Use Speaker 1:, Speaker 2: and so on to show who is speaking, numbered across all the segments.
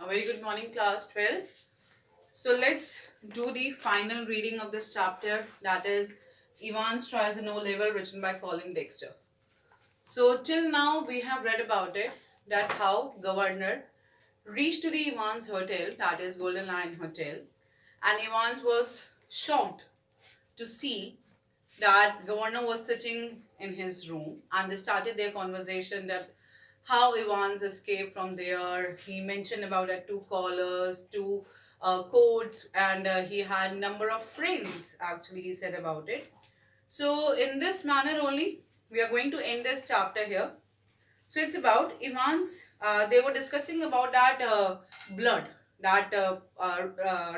Speaker 1: A very good morning, class 12. So let's do the final reading of this chapter, that is Ivan's Tries an O-Level, written by Colin, Dexter. So till now we have read about it, that how governor reached to the Ivan's hotel, that is Golden Lion Hotel, and Ivan's was shocked to see that governor was sitting in his room, and they started their conversation that how Evans escaped from there. He mentioned about that two callers, two codes, and he had number of friends. Actually, he said about it. So in this manner only, we are going to end this chapter here. So it's about Evans. They were discussing about that blood, that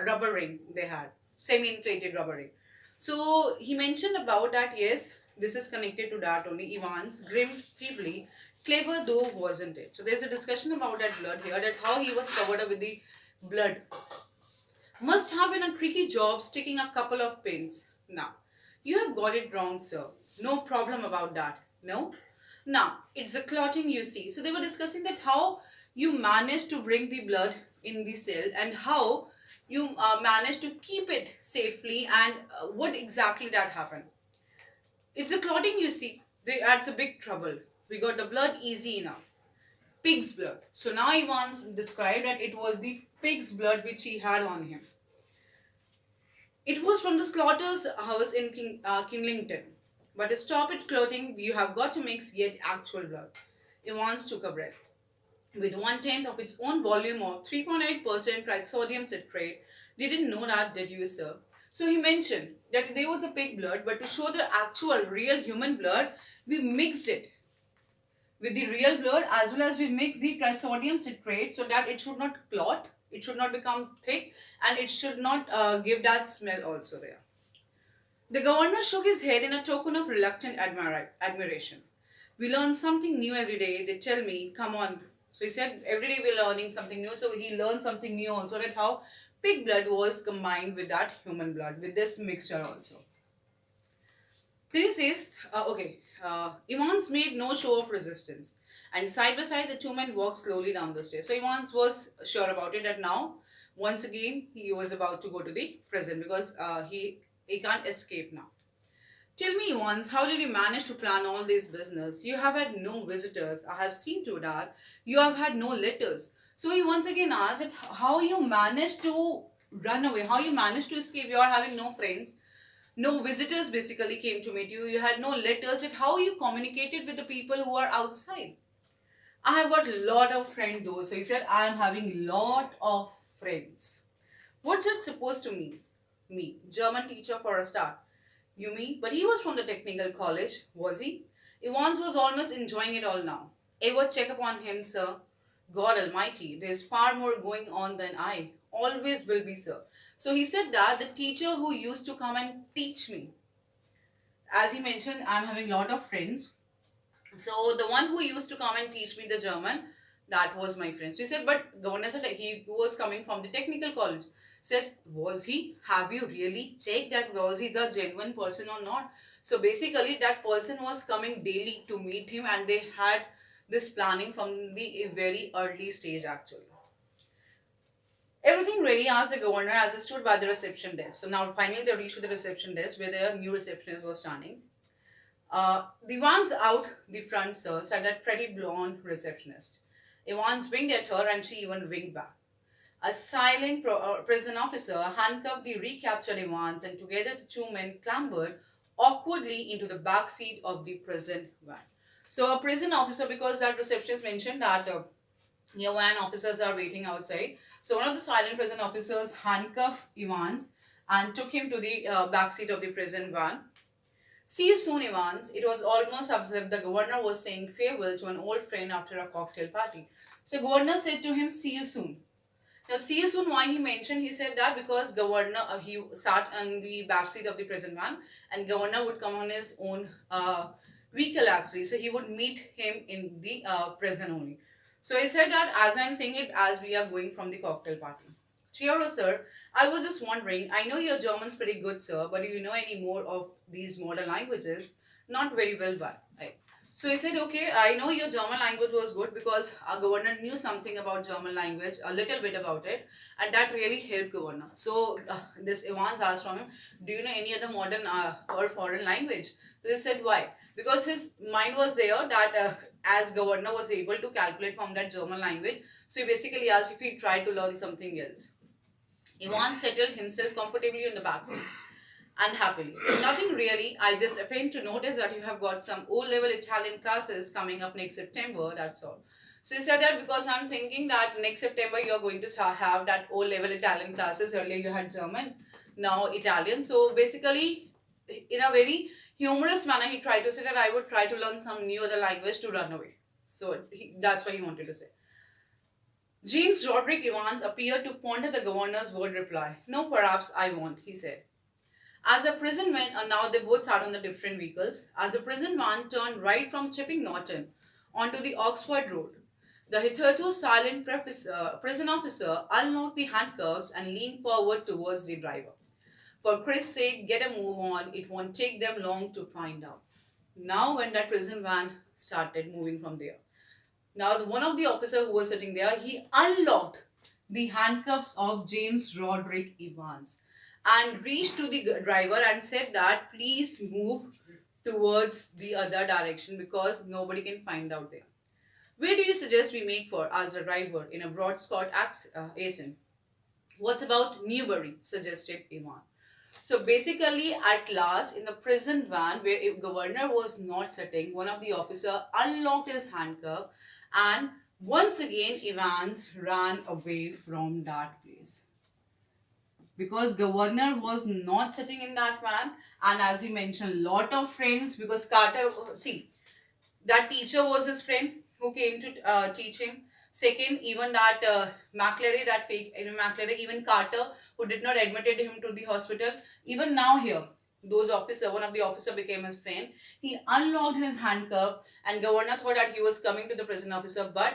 Speaker 1: rubber ring they had, semi-inflated rubber ring. So he mentioned about that, yes, this is connected to that only. Evans grinned feebly, clever though wasn't it. So there's a discussion about that blood here, that how he was covered up with the blood. Must have been a tricky job sticking a couple of pins. Now, you have got it wrong, sir. No problem about that. No? Now, it's the clotting you see. So they were discussing that how you managed to bring the blood in the cell and how you managed to keep it safely, and what exactly that happened. It's the clotting you see. That's a big trouble. We got the blood easy enough. Pig's blood. So now he once described that it was the pig's blood which he had on him. It was from the slaughter's house in Kinglington. But to stop it clotting, you have got to mix yet actual blood. Evans took a breath. With 1/10 of its own volume of 3.8% trisodium citrate, didn't know that, did you, sir? So he mentioned that there was a pig blood, but to show the actual real human blood, we mixed it with the real blood, as well as we mixed the trisodium citrate so that it should not clot, it should not become thick, and it should not give that smell also there. The governor shook his head in a token of reluctant admiration. We learn something new every day. They tell me, come on. So he said, every day we're learning something new. So he learned something new also, that how pig blood was combined with that human blood, with this mixture also. Then he says, Evans made no show of resistance. And side by side, the two men walked slowly down the stairs. So Evans was sure about it, that now, once again, he was about to go to the prison, because he can't escape now. Tell me once, how did you manage to plan all this business? You have had no visitors. I have seen to that. You have had no letters. So he once again asked how you managed to run away, how you managed to escape. You are having no friends. No visitors basically came to meet you. You had no letters. How you communicated with the people who are outside? I have got a lot of friends though. So he said, I am having lot of friends. What's it supposed to mean? Me, German teacher for a start. You mean? But he was from the technical college, was he? Evans was almost enjoying it all now. Ever check upon him, sir? God Almighty, there's far more going on than I. Always will be, sir. So he said that the teacher who used to come and teach me, as he mentioned, I'm having a lot of friends. So the one who used to come and teach me the German, that was my friend. So he said, but governor said he was coming from the technical college. Said, was he? Have you really checked that was he the genuine person or not? So basically that person was coming daily to meet him, and they had this planning from the very early stage actually. Everything ready, asked the governor as he stood by the reception desk. So now finally they reached to the reception desk where the new receptionist was standing. The ones out the front, sir, said that pretty blonde receptionist. Evans winked at her, and she even winked back. A silent prison officer handcuffed the recaptured Evans, and together the two men clambered awkwardly into the back seat of the prison van. So a prison officer, because that receptionist mentioned that your van officers are waiting outside. So one of the silent prison officers handcuffed Evans and took him to the back seat of the prison van. See you soon, Evans. It was almost as if the governor was saying farewell to an old friend after a cocktail party. So governor said to him, see you soon. Now, see you soon, why he mentioned, he said that because governor, he sat on the back seat of the prison van, and governor would come on his own vehicle actually. So he would meet him in the prison only. So he said that as I'm saying it, as we are going from the cocktail party. Cheero, sir. I was just wondering, I know your German's pretty good, sir, but do you know any more of these modern languages? Not very well, but right. So he said, okay, I know your German language was good because our governor knew something about German language, a little bit about it, and that really helped governor. So this Evans asked from him, do you know any other modern or foreign language? So he said, why? Because his mind was there that as governor was able to calculate from that German language. So he basically asked if he tried to learn something else. Ivan settled himself comfortably on the back seat and happily. Nothing really. I just happened to notice that you have got some O-level Italian classes coming up next September. That's all. So he said that because I'm thinking that next September you're going to have that O-level Italian classes. Earlier you had German, now Italian. So basically, in a very humorous manner, he tried to say that I would try to learn some new other language to run away. So that's what he wanted to say. James Roderick Evans appeared to ponder the governor's word reply. No, perhaps I won't, he said. As the prison van, now they both sat on the different vehicles. As the prison van turned right from Chipping Norton onto the Oxford Road, the hitherto silent prison officer unlocked the handcuffs and leaned forward towards the driver. For Christ's sake, get a move on. It won't take them long to find out. Now, when that prison van started moving from there, now one of the officers who was sitting there, he unlocked the handcuffs of James Roderick Evans and reached to the driver and said that please move towards the other direction because nobody can find out there. Where do you suggest we make for? Asked the driver in a broad Scott accent. What's about Newbury? Suggested Ivan. So basically, at last, in the prison van where a governor was not sitting, one of the officer unlocked his handcuff and once again Evans ran away from that place. Because governor was not sitting in that van, and as he mentioned, lot of friends, because Carter, see, that teacher was his friend who came to teach him. Second, even that McClary, that fake McClary, even Carter, who did not admitted him to the hospital. Even now here, those officer, one of the officer became his friend. He unlocked his handcuff, and governor thought that he was coming to the prison officer, but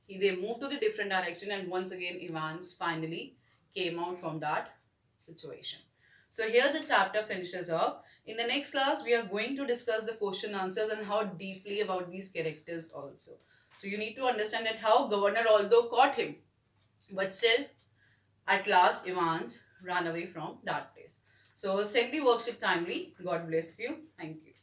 Speaker 1: they moved to the different direction, and once again Evans finally came out from that situation. So here the chapter finishes up. In the next class, we are going to discuss the question answers and how deeply about these characters also. So you need to understand that how governor although caught him, but still at last Evans ran away from that place. So send the worksheet timely. God bless you. Thank you.